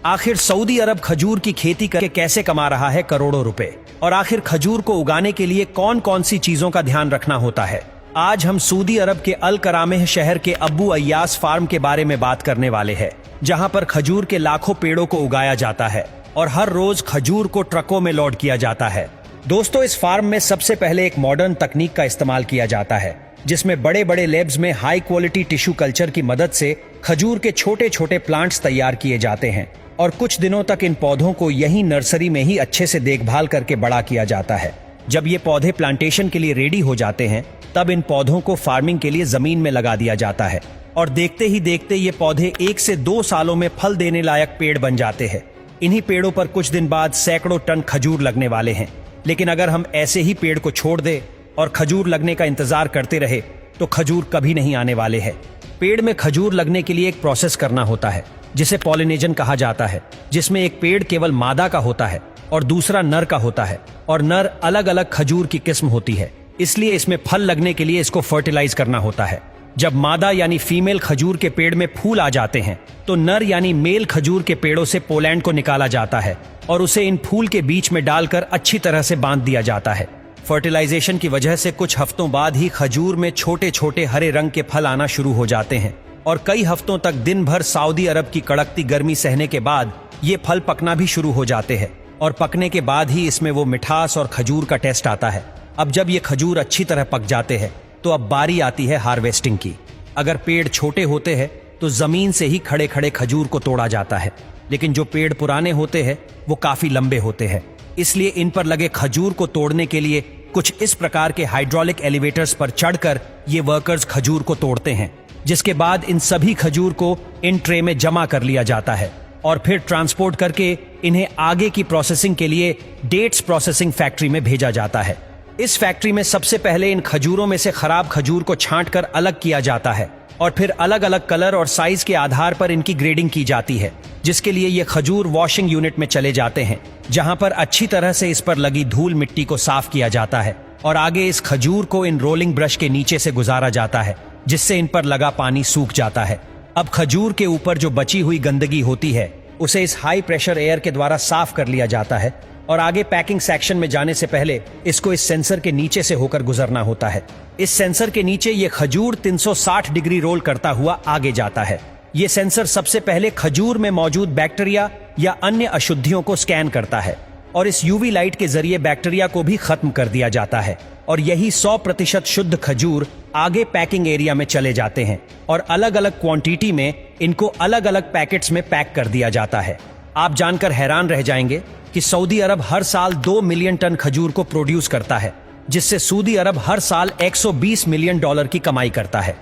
आखिर सऊदी अरब खजूर की खेती करके कैसे कमा रहा है करोड़ों रुपए, और आखिर खजूर को उगाने के लिए कौन कौन सी चीजों का ध्यान रखना होता है। आज हम सऊदी अरब के अल करामेह शहर के अब्बू अय्यास फार्म के बारे में बात करने वाले हैं, जहां पर खजूर के लाखों पेड़ों को उगाया जाता है और हर रोज खजूर को ट्रकों में लोड किया जाता है। दोस्तों, इस फार्म में सबसे पहले एक मॉडर्न तकनीक का इस्तेमाल किया जाता है, जिसमें बड़े बड़े लैब्स में हाई क्वालिटी टिश्यू कल्चर की मदद से खजूर के छोटे छोटे प्लांट्स तैयार किए जाते हैं और कुछ दिनों तक इन पौधों को यही नर्सरी में ही अच्छे से देखभाल करके बड़ा किया जाता है। जब ये पौधे प्लांटेशन के लिए रेडी हो जाते हैं, तब इन पौधों को फार्मिंग के लिए जमीन में लगा दिया जाता है और देखते ही देखते ये पौधे 1 से 2 सालों में फल देने लायक पेड़ बन जाते हैं। इन्हीं पेड़ों पर कुछ दिन बाद सैकड़ों टन खजूर लगने वाले हैं। लेकिन अगर हम ऐसे ही पेड़ को छोड़ दें और खजूर लगने का इंतजार करते रहे तो खजूर कभी नहीं आने वाले हैं। पेड़ में खजूर लगने के लिए एक प्रोसेस करना होता है, जिसे पॉलिनेशन कहा जाता है, जिसमें एक पेड़ केवल मादा का होता है और दूसरा नर का होता है, और नर अलग अलग खजूर की किस्म होती है, इसलिए इसमें फल लगने के लिए इसको फर्टिलाइज करना होता है। जब मादा यानी फीमेल खजूर के पेड़ में फूल आ जाते हैं तो नर यानी मेल खजूर के पेड़ों से पोलैंड को निकाला जाता है और उसे इन फूल के बीच में डालकर अच्छी तरह से बांध दिया जाता है। फर्टिलाइजेशन की वजह से कुछ हफ्तों बाद ही खजूर में छोटे छोटे हरे रंग के फल आना शुरू हो जाते हैं और कई हफ्तों तक दिन भर सऊदी अरब की कड़कती गर्मी सहने के बाद ये फल पकना भी शुरू हो जाते हैं और पकने के बाद ही इसमें वो मिठास और खजूर का टेस्ट आता है। अब जब ये खजूर अच्छी तरह पक जाते हैं तो अब बारी आती है हार्वेस्टिंग की। अगर पेड़ छोटे होते हैं तो जमीन से ही खड़े खड़े खजूर को तोड़ा जाता है, लेकिन जो पेड़ पुराने होते हैं वो काफी लंबे होते हैं, इसलिए इन पर लगे खजूर को तोड़ने के लिए कुछ इस प्रकार के हाइड्रोलिक एलिवेटर्स पर चढ़कर ये वर्कर्स खजूर को तोड़ते हैं, जिसके बाद इन सभी खजूर को इन ट्रे में जमा कर लिया जाता है और फिर ट्रांसपोर्ट करके इन्हें आगे की प्रोसेसिंग के लिए डेट्स प्रोसेसिंग फैक्ट्री में भेजा जाता है। इस फैक्ट्री में सबसे पहले इन खजूरों में से खराब खजूर को छांटकर अलग किया जाता है और फिर अलग अलग कलर और साइज के आधार पर इनकी ग्रेडिंग की जाती है, जिसके लिए ये खजूर वॉशिंग यूनिट में चले जाते हैं, जहां पर अच्छी तरह से इस पर लगी धूल मिट्टी को साफ किया जाता है और आगे इस खजूर को इन रोलिंग ब्रश के नीचे से गुजारा जाता है, जिससे इन पर लगा पानी सूख जाता है। अब खजूर के ऊपर जो बची हुई गंदगी होती है उसे इस हाई प्रेशर एयर के द्वारा साफ कर लिया जाता है और आगे पैकिंग सेक्शन में जाने से पहले इसको इस सेंसर के नीचे से होकर गुजरना होता है। इस सेंसर के नीचे ये खजूर 360 डिग्री रोल करता हुआ आगे जाता है। ये सेंसर सबसे पहले खजूर में मौजूद बैक्टीरिया या अन्य अशुद्धियों को स्कैन करता है और इस यूवी लाइट के जरिए बैक्टीरिया को भी खत्म कर दिया जाता है और यही 100% शुद्ध खजूर आगे पैकिंग एरिया में चले जाते हैं और अलग अलग क्वांटिटी में इनको अलग अलग पैकेट्स में पैक कर दिया जाता है। आप जानकर हैरान रह जाएंगे कि सऊदी अरब हर साल 2 मिलियन टन खजूर को प्रोड्यूस करता है, जिससे सऊदी अरब हर साल $120 मिलियन की कमाई करता है।